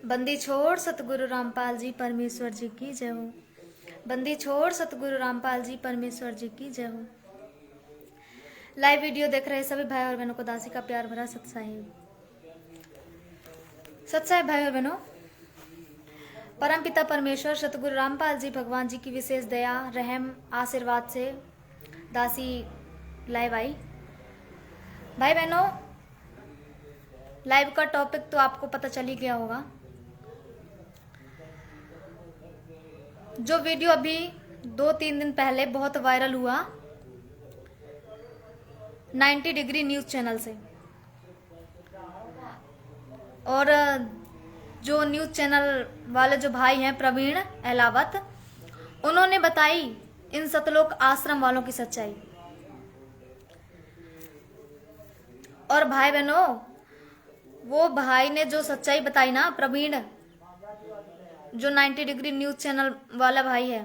बंदी छोड़ सतगुरु रामपाल जी परमेश्वर जी की जय हो। बंदी छोड़ सतगुरु रामपाल जी परमेश्वर जी की जय हो। लाइव वीडियो देख रहे सभी भाई और बहनों को दासी का प्यार भरा सत्साहिब। सत्साहिब भाई और बहनों, परम पिता परमेश्वर सतगुरु रामपाल जी भगवान जी की विशेष दया रहम आशीर्वाद से दासी लाइव आई। भाई बहनों, लाइव का टॉपिक तो आपको पता चल ही गया होगा। जो वीडियो अभी 2-3 दिन पहले बहुत वायरल हुआ 90 डिग्री न्यूज चैनल से, और जो न्यूज चैनल वाले जो भाई हैं प्रवीण अहलावत, उन्होंने बताई इन सतलोक आश्रम वालों की सच्चाई। और भाई बहनों, वो भाई ने जो सच्चाई बताई ना, प्रवीण जो 90 डिग्री न्यूज चैनल वाला भाई है,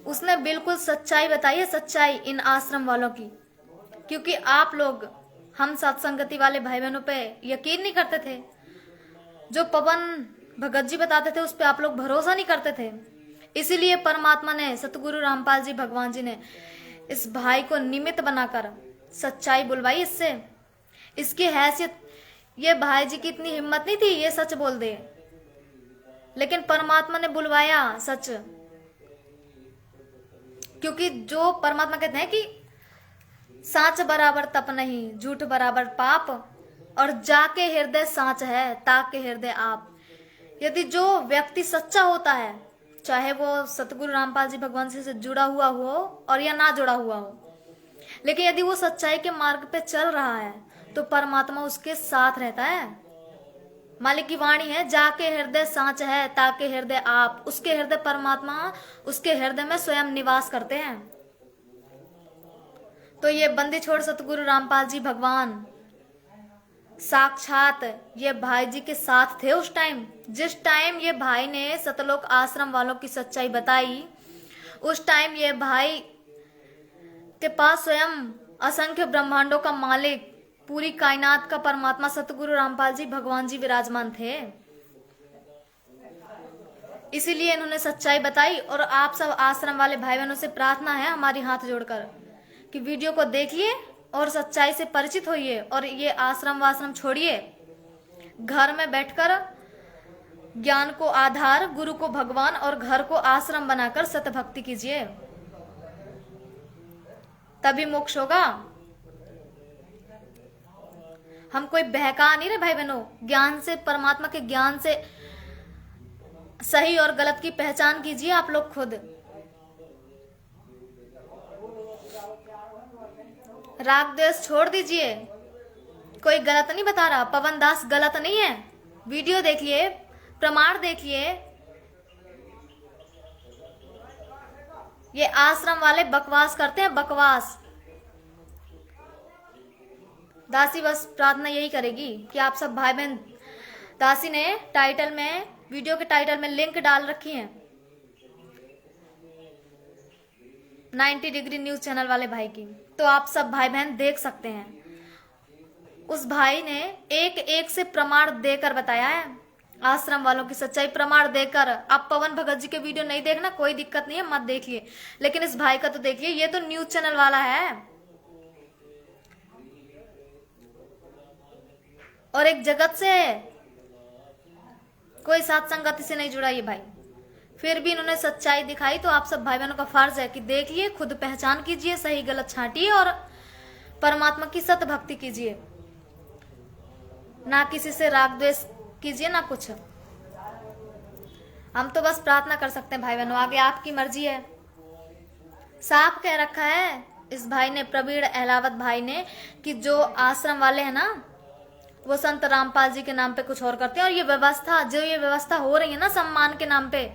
उसने बिल्कुल सच्चाई बताई है, सच्चाई इन आश्रम वालों की। क्योंकि आप लोग हम सत्संगति वाले भाई बहनों पे यकीन नहीं करते थे। जो पवन भगत जी बताते थे उस पे आप लोग भरोसा नहीं करते थे। इसीलिए परमात्मा ने, सतगुरु रामपाल जी भगवान जी ने इस भाई को निमित्त बनाकर सच्चाई बुलवाई इससे। इसकी हैसियत, ये भाई जी की इतनी हिम्मत नहीं थी ये सच बोल दे, लेकिन परमात्मा ने बुलवाया सच। क्योंकि जो परमात्मा कहते हैं कि साच बराबर तप नहीं, झूठ बराबर पाप, और जाके हृदय साच है ताके हृदय आप। यदि जो व्यक्ति सच्चा होता है, चाहे वो सतगुरु रामपाल जी भगवान से जुड़ा हुआ हो और या ना जुड़ा हुआ हो, लेकिन यदि वो सच्चाई के मार्ग पे चल रहा है तो परमात्मा उसके साथ रहता है। मालिक की वाणी है, जाके हृदय साच है ताके हृदय आप। उसके हृदय परमात्मा, उसके हृदय में स्वयं निवास करते हैं। तो ये बंदी छोड़ सतगुरु रामपाल जी भगवान साक्षात ये भाई जी के साथ थे उस टाइम। जिस टाइम ये भाई ने सतलोक आश्रम वालों की सच्चाई बताई, उस टाइम ये भाई के पास स्वयं असंख्य ब्रह्मांडों का मालिक, पूरी कायनात का परमात्मा सतगुरु रामपाल जी भगवान जी विराजमान थे। इसीलिए इन्होंने सच्चाई बताई। और आप सब आश्रम वाले भाई बहनों से प्रार्थना है हमारी हाथ जोड़कर कि वीडियो को देखिए और सच्चाई से परिचित होइए, और ये आश्रम वाश्रम छोड़िए। घर में बैठकर ज्ञान को आधार, गुरु को भगवान और घर को आश्रम बनाकर सतभक्ति कीजिए, तभी मोक्ष होगा। हम कोई बहका नहीं रहे भाई बहनों। ज्ञान से, परमात्मा के ज्ञान से सही और गलत की पहचान कीजिए आप लोग खुद। राग द्वेष छोड़ दीजिए। कोई गलत नहीं बता रहा, पवन दास गलत नहीं है। वीडियो देखिए, प्रमाण देखिए। ये आश्रम वाले बकवास करते हैं, बकवास। दासी बस प्रार्थना यही करेगी कि आप सब भाई बहन, दासी ने टाइटल में, वीडियो के टाइटल में लिंक डाल रखी है 90 डिग्री न्यूज चैनल वाले भाई की, तो आप सब भाई बहन देख सकते हैं। उस भाई ने एक एक से प्रमाण देकर बताया है आश्रम वालों की सच्चाई, प्रमाण देकर। आप पवन भगत जी के वीडियो नहीं देखना, कोई दिक्कत नहीं है, मत देखिए, लेकिन इस भाई का तो देखिए। ये तो न्यूज चैनल वाला है और एक जगत से है, कोई साथ संगति से नहीं जुड़ा ये भाई। फिर भी इन्होंने सच्चाई दिखाई। तो आप सब भाई बहनों का फर्ज है कि देखिए, खुद पहचान कीजिए, सही गलत छांटिए और परमात्मा की सत भक्ति कीजिए। ना किसी से राग द्वेष कीजिए, ना कुछ। हम तो बस प्रार्थना कर सकते हैं भाई बहनों, आगे आपकी मर्जी है। साफ कह रखा है इस भाई ने, प्रवीण अहलावत भाई ने, कि जो आश्रम वाले हैं ना, वो संत रामपाल जी के नाम पे कुछ और करते हैं। और ये व्यवस्था, जो ये व्यवस्था हो रही है ना सम्मान के नाम पे,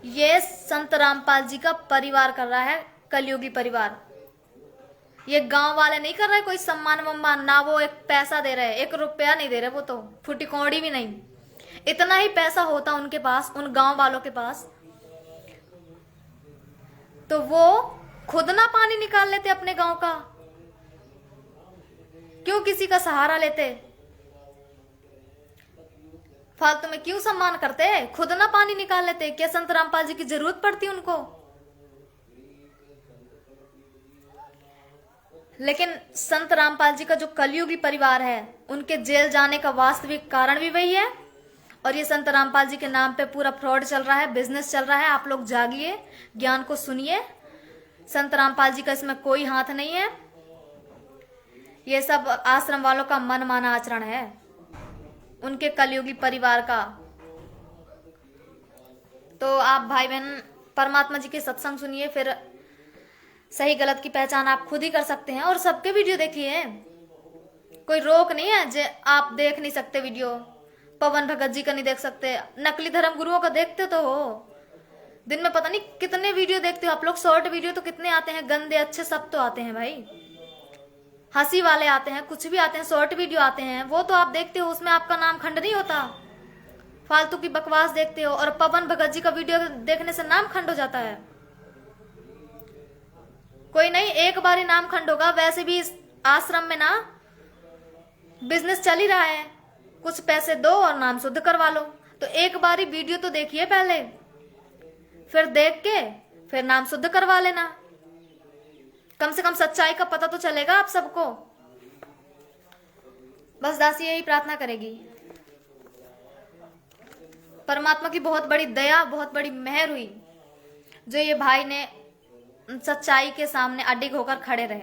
ये संत रामपाल जी का परिवार कर रहा है, कलयुगी परिवार। ये गांव वाले नहीं कर रहे कोई सम्मान वम्मान, ना वो एक पैसा दे रहे, 1 रुपया नहीं दे रहे, वो तो फुटी कौड़ी भी नहीं। इतना ही पैसा होता उनके पास, उन गांव वालों के पास, तो वो खुद ना पानी निकाल लेते अपने गांव का, क्यों किसी का सहारा लेते। फालतू में क्यों सम्मान करते? खुद ना पानी निकाल लेते? क्या संत रामपाल जी की जरूरत पड़ती उनको? लेकिन संत रामपाल जी का जो कलयुगी परिवार है, उनके जेल जाने का वास्तविक कारण भी वही है। और ये संत रामपाल जी के नाम पे पूरा फ्रॉड चल रहा है, बिजनेस चल रहा है। आप लोग जागिए, ज्ञान को सुनिए। संत रामपाल जी का इसमें कोई हाथ नहीं है। ये सब आश्रम वालों का मनमाना आचरण है, उनके कलयुगी परिवार का। तो आप भाई बहन परमात्मा जी के सत्संग सुनिए, फिर सही गलत की पहचान आप खुद ही कर सकते हैं। और सबके वीडियो देखिए, कोई रोक नहीं है जे आप देख नहीं सकते वीडियो। पवन भगत जी का नहीं देख सकते, नकली धर्म गुरुओं का देखते तो हो। दिन में पता नहीं कितने वीडियो देखते हो आप लोग। शॉर्ट वीडियो तो कितने आते हैं, गंदे अच्छे सब तो आते हैं भाई, हंसी वाले आते हैं, कुछ भी आते हैं, शॉर्ट वीडियो आते हैं, वो तो आप देखते हो। उसमें आपका नाम खंड नहीं होता। फालतू की बकवास देखते हो। और पवन भगत जी का वीडियो देखने से नाम खंड हो जाता है। कोई नहीं, एक बार ही नाम खंड होगा। वैसे भी इस आश्रम में ना बिजनेस चल ही रहा है, कुछ पैसे दो और नाम शुद्ध करवा लो। तो एक बार ही वीडियो तो देखिए पहले, फिर देख के फिर नाम शुद्ध करवा लेना। कम से कम सच्चाई का पता तो चलेगा आप सबको। बस दासी यही प्रार्थना करेगी, परमात्मा की बहुत बड़ी दया, बहुत बड़ी मेहर हुई जो ये भाई ने सच्चाई के सामने अडिग होकर खड़े रहे।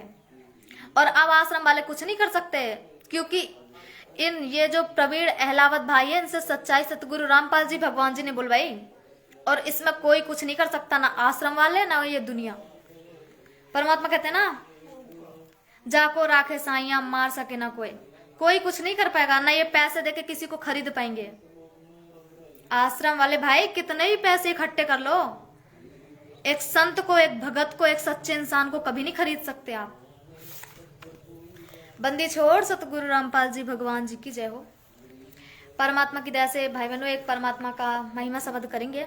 और अब आश्रम वाले कुछ नहीं कर सकते, क्योंकि ये जो प्रवीण अहलावत भाई है, इनसे सच्चाई सतगुरु रामपाल जी भगवान जी ने बुलवाई। और इसमें कोई कुछ नहीं कर सकता, ना आश्रम वाले ना ये दुनिया। परमात्मा कहते हैं ना, जाको राखे साइया मार सके ना कोई। कोई कुछ नहीं कर पाएगा, ना ये पैसे देके किसी को खरीद पाएंगे। आश्रम वाले भाई कितने ही पैसे इकट्ठे कर लो, एक संत को, एक भगत को, एक सच्चे इंसान को कभी नहीं खरीद सकते आप। बंदी छोड़ सतगुरु रामपाल जी भगवान जी की जय हो। परमात्मा की दया से भाई बहनों एक परमात्मा का महिमा शब्द करेंगे।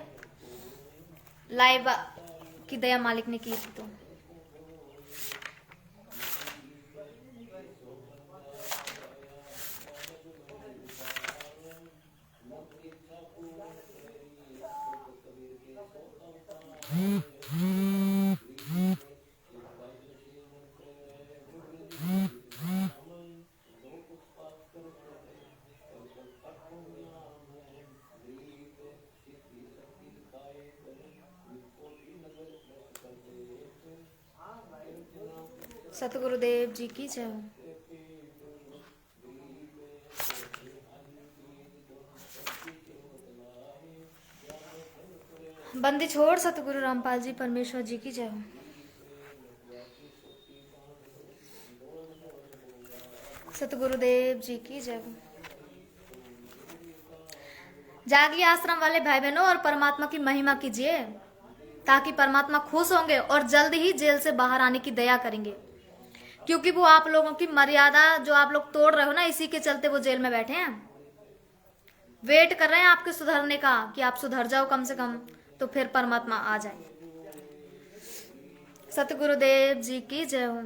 लाइव की दया मालिक ने की थी। तो सतगुरुदेव जी की जय हो। बंदी छोड़ सतगुरु रामपाल जी परमेश्वर जी की जय हो। सतगुरुदेव जी की जय हो। जागिए आश्रम वाले भाई बहनों और परमात्मा की महिमा कीजिए, ताकि परमात्मा खुश होंगे और जल्द ही जेल से बाहर आने की दया करेंगे। क्योंकि वो आप लोगों की मर्यादा जो आप लोग तोड़ रहे हो ना, इसी के चलते वो जेल में बैठे हैं। वेट कर रहे हैं आपके सुधरने का, कि आप सुधर जाओ कम से कम, तो फिर परमात्मा आ जाए। सतगुरुदेव जी की जय हो।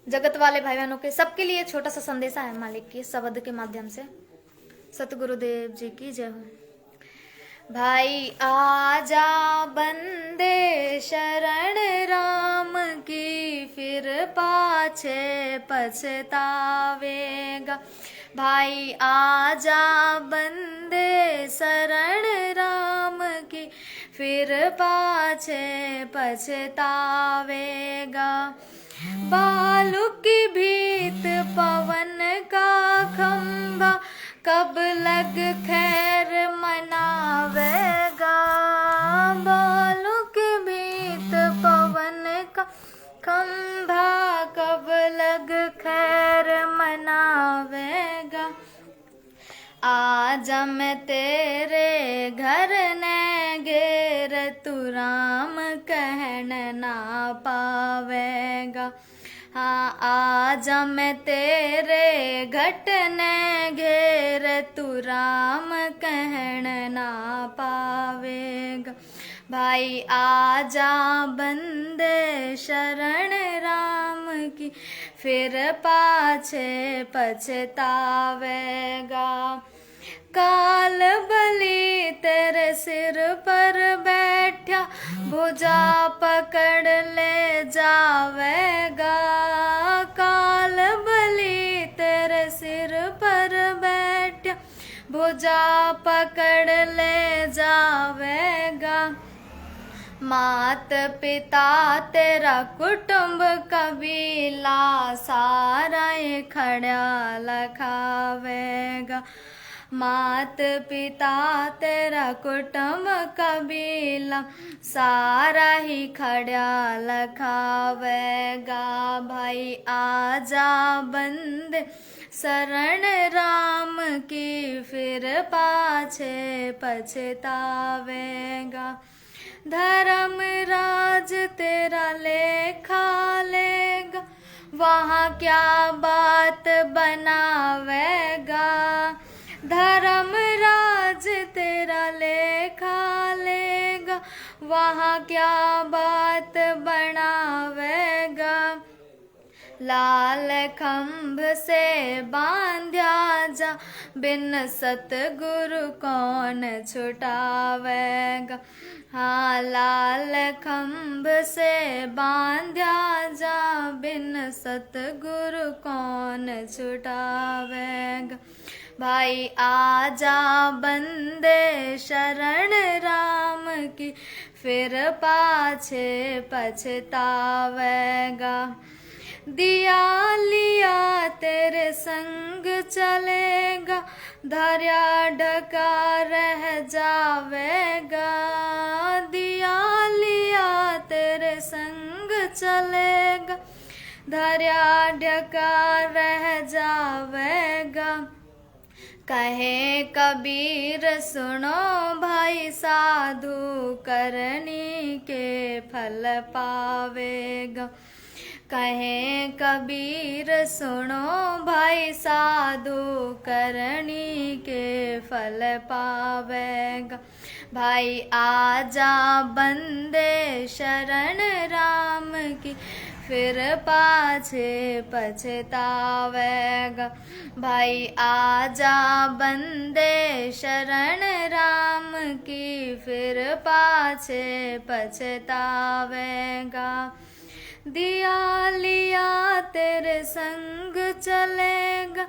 जगत वाले भाई बहनों के सबके लिए छोटा सा संदेशा है मालिक के शब्द के माध्यम से। सतगुरुदेव जी की जय हो। भाई आजा बंदे शरण राम की, फिर पाछे पछतावेगा। भाई आजा बंदे शरण राम की, फिर पाछे पछतावेगा। बालू की भीत पवन का खंभा, कब लग खैर मनावेगा। बालू की भीत पवन का खंभा, कब लग खैर मनावेगा। आज मैं तेरे घर ने घेर, तू राम कहन ना पावेगा। हाँ आज मैं तेरे घट ने घेर, तू राम कहन ना पावेगा। भाई आजा बंदे शरण राम की, फिर पाछे पछतावेगा। काल बलि तेरे सिर पर बैठा, भुजा पकड़ ले जावेगा। काल बलि तेरे सिर पर बैठा, भुजा पकड़ ले जावेगा। मात पिता तेरा कुटुंब कबीला, सारा ये खड़ा लखावेगा। मात पिता तेरा कुटुंब कबीला, सारा ही खड़ा लखावेगा। भाई आजा बंदे शरण राम की, फिर पाछे पछतावेगा। धर्म राज तेरा लेखा लेगा, वहाँ क्या बात बनावेगा। धर्म राज तेरा लेखा लेगा, वहाँ क्या बात बनावेगा। लाल खंभ से बांध्या जा, बिन सतगुरु कौन छुटावेगा। हाँ, लाल खंभ से बांध्या जा, बिन सतगुरु कौन छुटावेगा। भाई आजा बंदे शरण राम की, फिर पाछे पछतावेगा। दिया लिया तेरे संग चलेगा, धर्या ढका रह जावेगा। दिया लिया तेरे संग चलेगा, धर्या ढका रह जावेगा। कहे कबीर सुनो भाई, साधु करनी के फल पावेगा। कहे कबीर सुनो भाई, साधु करनी के फल पावेगा। भाई आजा बंदे शरण राम की, फिर पाछे पछतावेगा। भाई आजा बंदे शरण राम की, फिर पाछे पछतावेगा। दिया लिया तेरे संग चलेगा,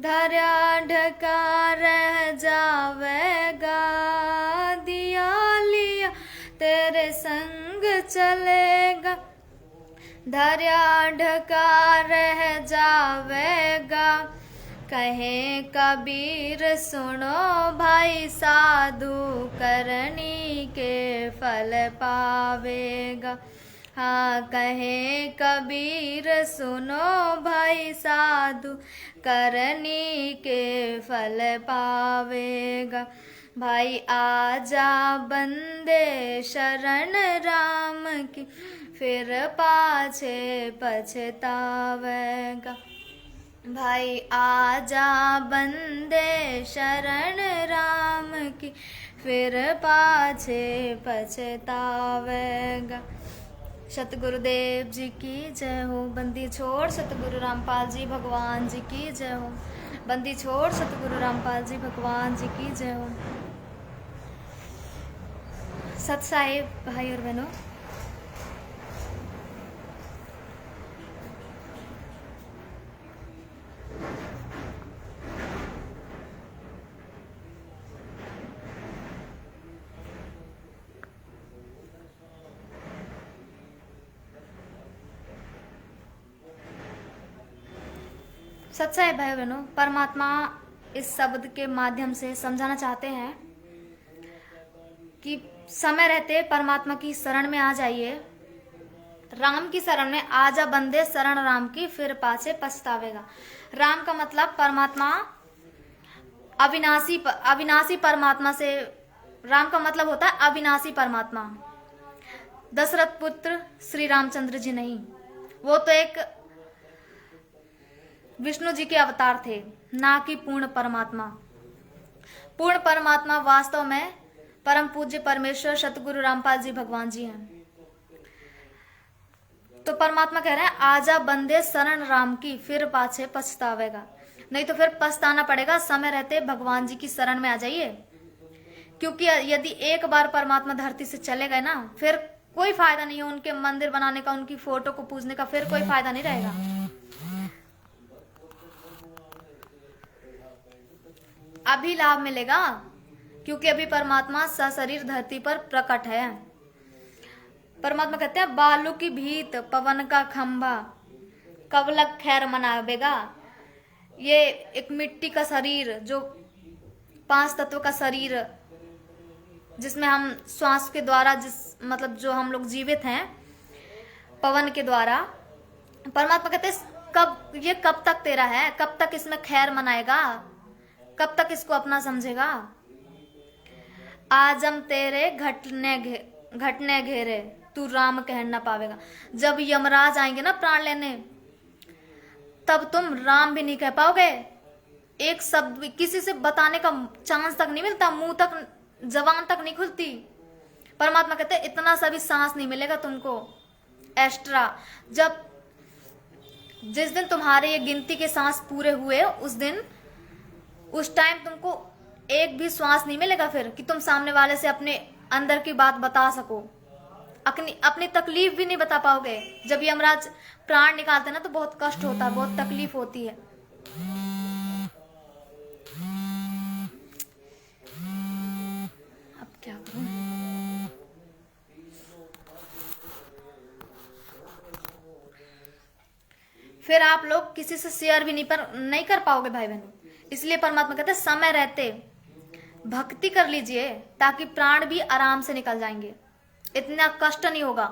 धर्या ढका रह जावेगा। दिया लिया तेरे संग चलेगा, धर्या ढका रह जावेगा। कहे कबीर सुनो भाई, साधु करनी के फल पावेगा। हाँ, कहे कबीर सुनो भाई, साधु करनी के फल पावेगा। भाई आजा बंदे शरण राम की, फिर पाछे पछतावेगा। भाई आजा बंदे शरण राम की, फिर पाछे पछतावेगा। सतगुरुदेव जी की जय हो। बंदी छोड़ सतगुरु रामपाल जी भगवान जी की जय हो। बंदी छोड़ सतगुरु रामपाल जी भगवान जी की जय हो। सत साहिब भाई और बहनों, सच्चाई भाई बहनों, परमात्मा इस शब्द के माध्यम से समझाना चाहते हैं कि समय रहते परमात्मा की शरण में आ जाइए। राम की शरण में आजा बंदे शरण राम की, फिर पाछे पछतावेगा। राम का मतलब परमात्मा, अविनाशी परमात्मा से राम का मतलब होता है अविनाशी परमात्मा। दशरथ पुत्र श्री रामचंद्र जी नहीं, वो तो एक विष्णु जी के अवतार थे, ना कि पूर्ण परमात्मा। पूर्ण परमात्मा वास्तव में परम पूज्य परमेश्वर सतगुरु रामपाल जी भगवान जी हैं। तो परमात्मा कह रहे हैं आजा बंदे शरण राम की, फिर पाछे पछतावेगा। नहीं तो फिर पछताना पड़ेगा। समय रहते भगवान जी की शरण में आ जाइए, क्योंकि यदि एक बार परमात्मा धरती से चले गए ना, फिर कोई फायदा नहीं है उनके मंदिर बनाने का, उनकी फोटो को पूजने का, फिर कोई फायदा नहीं रहेगा। अभी लाभ मिलेगा, क्योंकि अभी परमात्मा सशरीर धरती पर प्रकट है। परमात्मा कहते हैं बालू की भीत पवन का खंभा कब लग खैर मनावेगा। ये एक मिट्टी का शरीर, जो 5 तत्व का शरीर, जिसमें हम श्वास के द्वारा मतलब जो हम लोग जीवित हैं पवन के द्वारा। परमात्मा कहते हैं ये कब तक तेरा है, कब तक इसमें खैर मनाएगा, कब तक इसको अपना समझेगा। आजम तेरे घटने घेरे तू राम कह ना पावेगा। जब यमराज आएंगे ना प्राण लेने, तब तुम राम भी नहीं कह पाओगे। एक शब्द किसी से बताने का चांस तक नहीं मिलता, मुंह तक, जबान तक नहीं खुलती। परमात्मा कहते हैं इतना सा भी सांस नहीं मिलेगा तुमको एक्स्ट्रा। जिस दिन तुम्हारे ये गिनती के सांस पूरे हुए, उस टाइम तुमको एक भी श्वास नहीं मिलेगा फिर, कि तुम सामने वाले से अपने अंदर की बात बता सको, अपनी तकलीफ भी नहीं बता पाओगे। जब यमराज प्राण निकालते ना तो बहुत कष्ट होता है, बहुत तकलीफ होती है। अब क्या करूं? फिर आप लोग किसी से शेयर भी नहीं कर पाओगे भाई बहनों। इसलिए परमात्मा कहते हैं समय रहते भक्ति कर लीजिए, ताकि प्राण भी आराम से निकल जाएंगे, इतना कष्ट नहीं होगा।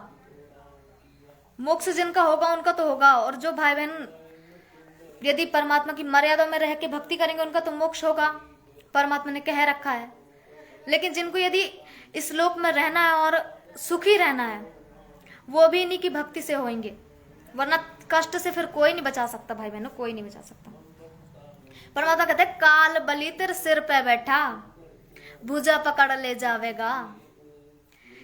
मोक्ष जिनका होगा उनका तो होगा, और जो भाई बहन यदि परमात्मा की मर्यादा में रह के भक्ति करेंगे उनका तो मोक्ष होगा, परमात्मा ने कह रखा है। लेकिन जिनको यदि इस लोक में रहना है और सुखी रहना है, वो भी इन्हीं की भक्ति से होंगे, वरना कष्ट से फिर कोई नहीं बचा सकता भाई बहनों, कोई नहीं बचा सकता। परमात्मा कहते हैं काल बलि तेरे सिर पे बैठा भुजा पकड़ ले जावेगा।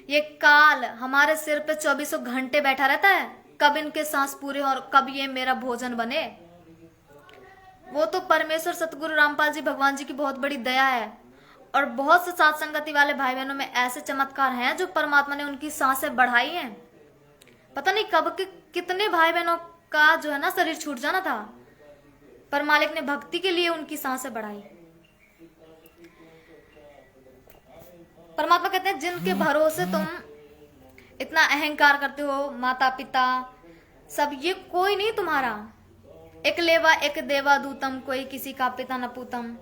ये काल हमारे सिर पे 24 घंटे बैठा रहता है, कब इनके सांस पूरे और कब ये मेरा भोजन बने। वो तो परमेश्वर सतगुरु रामपाल जी भगवान जी की बहुत बड़ी दया है। और बहुत से साथ संगति वाले भाई बहनों में ऐसे चमत्कार हैं जो परमात्मा ने उनकी सांसें बढ़ाई हैं। पता नहीं कब के कितने भाई बहनों का जो है ना शरीर छूट जाना था, पर मालिक ने भक्ति के लिए उनकी सांसें बढ़ाई। परमात्मा कहते हैं जिनके भरोसे तुम इतना अहंकार करते हो, माता पिता सब, ये कोई नहीं तुम्हारा। एक लेवा एक देवा दूतम, कोई किसी का पिता न पूतम।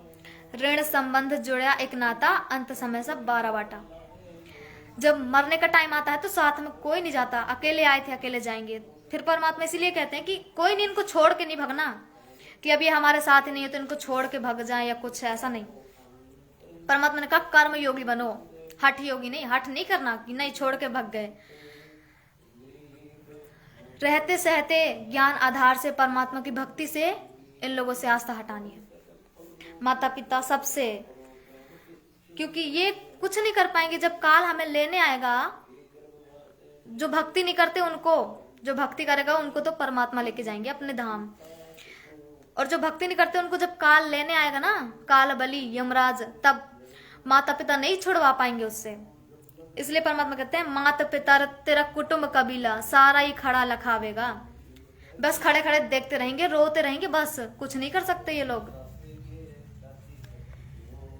ऋण संबंध जुड़ा एक नाता, अंत समय सब 12 बाटा। जब मरने का टाइम आता है तो साथ में कोई नहीं जाता, अकेले आए थे अकेले जाएंगे। फिर परमात्मा इसीलिए कहते हैं कि कोई नहीं, इनको छोड़ के नहीं भगना, कि अभी हमारे साथ ही नहीं है तो इनको छोड़ के भग जाए या कुछ ऐसा नहीं। परमात्मा ने कहा कर्म योगी बनो, हठ योगी नहीं। हठ नहीं करना कि नहीं छोड़ के भग गए। रहते सहते ज्ञान आधार से परमात्मा की भक्ति से इन लोगों से आस्था हटानी है, माता पिता सबसे, क्योंकि ये कुछ नहीं कर पाएंगे। जब काल हमें लेने आएगा, जो भक्ति नहीं करते उनको, जो भक्ति करेगा उनको तो परमात्मा लेके जाएंगे अपने धाम। और जो भक्ति नहीं करते उनको जब काल लेने आएगा ना, काल बलि यमराज, तब माता पिता नहीं छुड़वा पाएंगे उससे। इसलिए परमात्मा कहते हैं माता पिता तेरा कुटुंब कबीला सारा ही खड़ा लखावेगा। बस खड़े खड़े देखते रहेंगे, रोते रहेंगे, बस कुछ नहीं कर सकते ये लोग।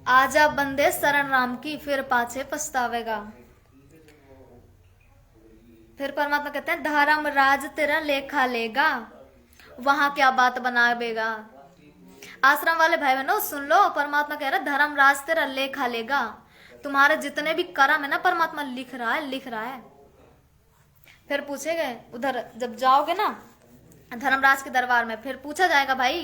आजा बंदे शरण राम की, फिर पाछे पछतावेगा। फिर परमात्मा कहते हैं धर्म राज तेरा लेखा लेगा, वहां क्या बात बनावेगा। आश्रम वाले भाई बहनों सुन लो, परमात्मा कह रहा है धर्म राज तेरा लेखा लेगा। तुम्हारे जितने भी कर्म है ना परमात्मा लिख रहा है, लिख रहा है। फिर पूछे गए उधर जब जाओगे ना धर्मराज के दरबार में, फिर पूछा जाएगा भाई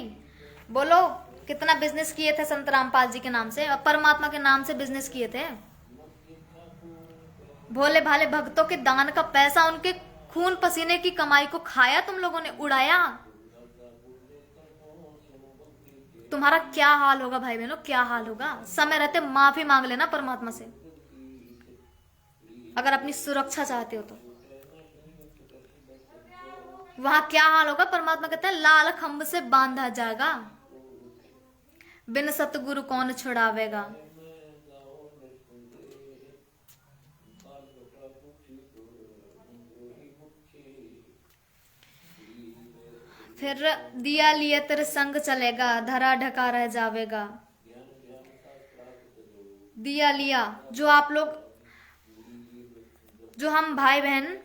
बोलो कितना बिजनेस किए थे संत रामपाल जी के नाम से और परमात्मा के नाम से बिजनेस किए थे। भोले भाले भक्तों के दान का पैसा, उनके खून पसीने की कमाई को खाया तुम लोगों ने, उड़ाया। तुम्हारा क्या हाल होगा भाई बहनों, क्या हाल होगा। समय रहते माफी मांग लेना परमात्मा से, अगर अपनी सुरक्षा चाहते हो तो। वहां क्या हाल होगा, परमात्मा कहते हैं लाल खंभ से बांधा जाएगा। बिन सतगुरु कौन छुड़ावेगा। फिर दिया लिए तेरे संग चलेगा, धरा ढका रह जावेगा। दिया लिया, जो आप लोग, जो हम भाई बहन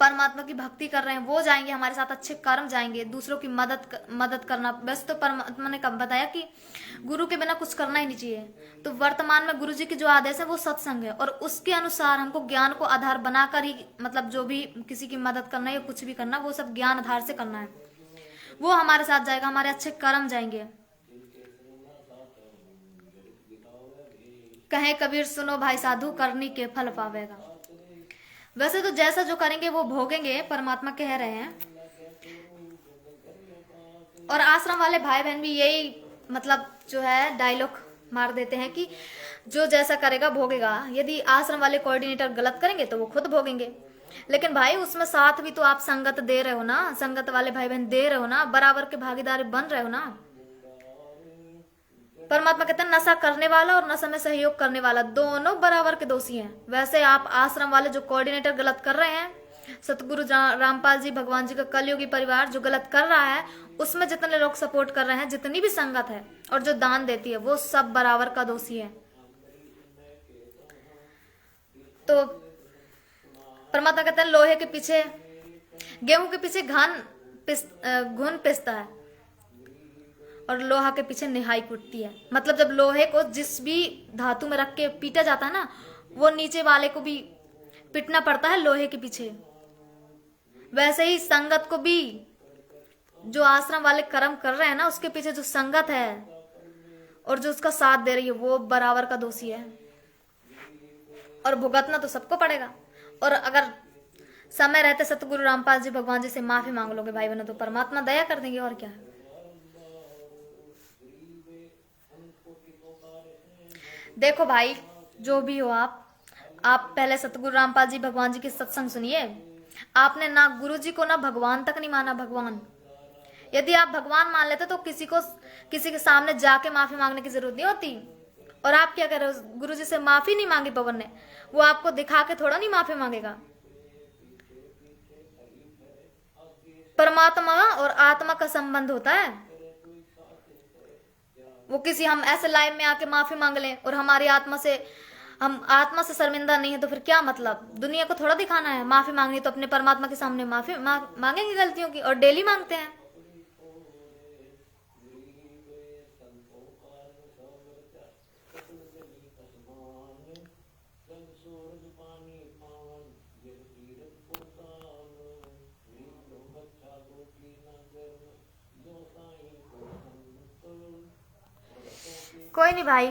परमात्मा की भक्ति कर रहे हैं वो जाएंगे, हमारे साथ अच्छे कर्म जाएंगे, दूसरों की मदद करना। वैसे तो परमात्मा ने कब बताया कि गुरु के बिना कुछ करना ही नहीं चाहिए। तो वर्तमान में गुरु जी की जो आदेश है वो सत्संग है, और उसके अनुसार हमको ज्ञान को आधार बनाकर ही, मतलब जो भी किसी की मदद करना है या कुछ भी करना, वो सब ज्ञान आधार से करना है। वो हमारे साथ जाएगा, हमारे अच्छे कर्म जाएंगे। कहे कबीर सुनो भाई साधु, करनी के फल पावेगा। वैसे तो जैसा जो करेंगे वो भोगेंगे, परमात्मा कह रहे हैं। और आश्रम वाले भाई बहन भी यही मतलब जो है डायलॉग मार देते हैं कि जो जैसा करेगा भोगेगा। यदि आश्रम वाले कोऑर्डिनेटर गलत करेंगे तो वो खुद भोगेंगे। लेकिन भाई उसमें साथ भी तो आप संगत दे रहे हो ना, संगत वाले भाई बहन दे रहे हो ना, बराबर के भागीदारी बन रहे हो ना। परमात्मा कहते हैं नशा करने वाला और नशा में सहयोग करने वाला दोनों बराबर के दोषी हैं। वैसे आप आश्रम वाले जो कोऑर्डिनेटर गलत कर रहे हैं, सतगुरु रामपाल जी भगवान जी का कलयुगी परिवार जो गलत कर रहा है, उसमें जितने लोग सपोर्ट कर रहे हैं, जितनी भी संगत है और जो दान देती है, वो सब बराबर का दोषी है। तो परमात्मा कहते हैं लोहे के पीछे, गेहूं के पीछे घुन पिसता है और लोहा के पीछे निहाई कुटती है। मतलब जब लोहे को जिस भी धातु में रख के पीटा जाता है ना, वो नीचे वाले को भी पीटना पड़ता है लोहे के पीछे। वैसे ही संगत को भी, जो आश्रम वाले कर्म कर रहे हैं ना, उसके पीछे जो संगत है और जो उसका साथ दे रही है, वो बराबर का दोषी है। और भुगतना तो सबको पड़ेगा। और अगर समय रहते सतगुरु रामपाल जी भगवान जी से माफी मांग लोगे भाई बहनों, तो परमात्मा दया कर देंगे। और क्या है। देखो भाई, जो भी हो आप पहले सतगुरु रामपाल जी भगवान जी की सत्संग सुनिए। आपने ना गुरु जी को ना भगवान तक नहीं माना। भगवान, यदि आप भगवान मान लेते तो किसी के सामने जाके माफी मांगने की जरूरत नहीं होती। और आप क्या कर रहे हो, गुरु जी से माफी नहीं मांगी पवन ने, वो आपको दिखा के थोड़ा नहीं माफी मांगेगा। परमात्मा और आत्मा का संबंध होता है। वो किसी, हम ऐसे लाइव में आके माफी मांग लें और हमारी आत्मा से, हम आत्मा से शर्मिंदा नहीं है, तो फिर क्या मतलब। दुनिया को थोड़ा दिखाना है। माफी मांगनी तो अपने परमात्मा के सामने माफी मांगेंगे गलतियों की, और डेली मांगते हैं। कोई नहीं भाई,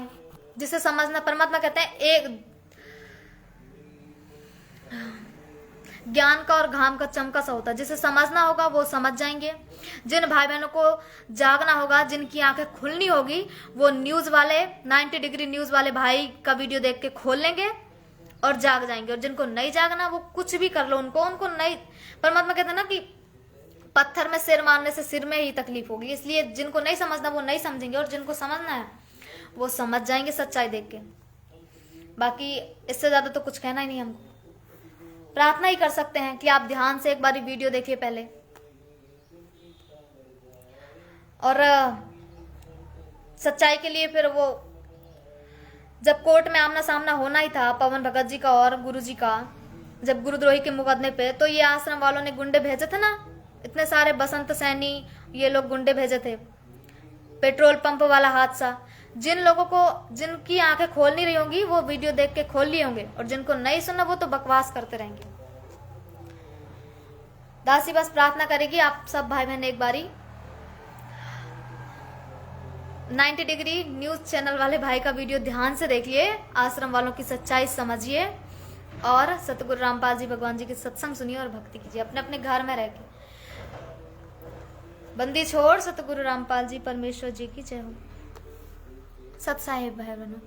जिसे समझना, परमात्मा कहते हैं एक ज्ञान का और घाम का चमका सा होता है। जिसे समझना होगा वो समझ जाएंगे। जिन भाई बहनों को जागना होगा, जिनकी आंखें खुलनी होगी, वो न्यूज वाले 90 डिग्री न्यूज वाले भाई का वीडियो देख के खोल लेंगे और जाग जाएंगे। और जिनको नहीं जागना, वो कुछ भी कर लो, उनको नहीं। परमात्मा कहते हैं ना कि पत्थर में सिर मारने से सिर में ही तकलीफ होगी। इसलिए जिनको नहीं समझना वो नहीं समझेंगे, और जिनको समझना है वो समझ जाएंगे सच्चाई देख के। बाकी इससे ज्यादा तो कुछ कहना ही नहीं। हमको प्रार्थना ही कर सकते हैं कि आप ध्यान से एक बार वीडियो देखिए पहले। और सच्चाई के लिए फिर वो, जब कोर्ट में आमना सामना होना ही था पवन भगत जी का और गुरु जी का, जब गुरुद्रोही के मुकदमे पे, तो ये आश्रम वालों ने गुंडे भेजे थे ना, इतने सारे बसंत सैनी, ये लोग गुंडे भेजे थे। पेट्रोल पंप वाला हादसा, जिन लोगों को, जिनकी आंखें खोल नहीं रही होंगी, वो वीडियो देख के खोल लिए होंगे, और जिनको नहीं सुना वो तो बकवास करते रहेंगे। दासी बस प्रार्थना करेगी आप सब भाई बहन एक बारी 90 डिग्री न्यूज चैनल वाले भाई का वीडियो ध्यान से देखिए, आश्रम वालों की सच्चाई समझिए, और सतगुरु रामपाल जी भगवान जी की सत्संग सुनिए और भक्ति कीजिए अपने अपने घर में रहकर। बंदी छोड़ सतगुरु रामपाल जी परमेश्वर जी की जय हो। सत साहिब भाई बहनों।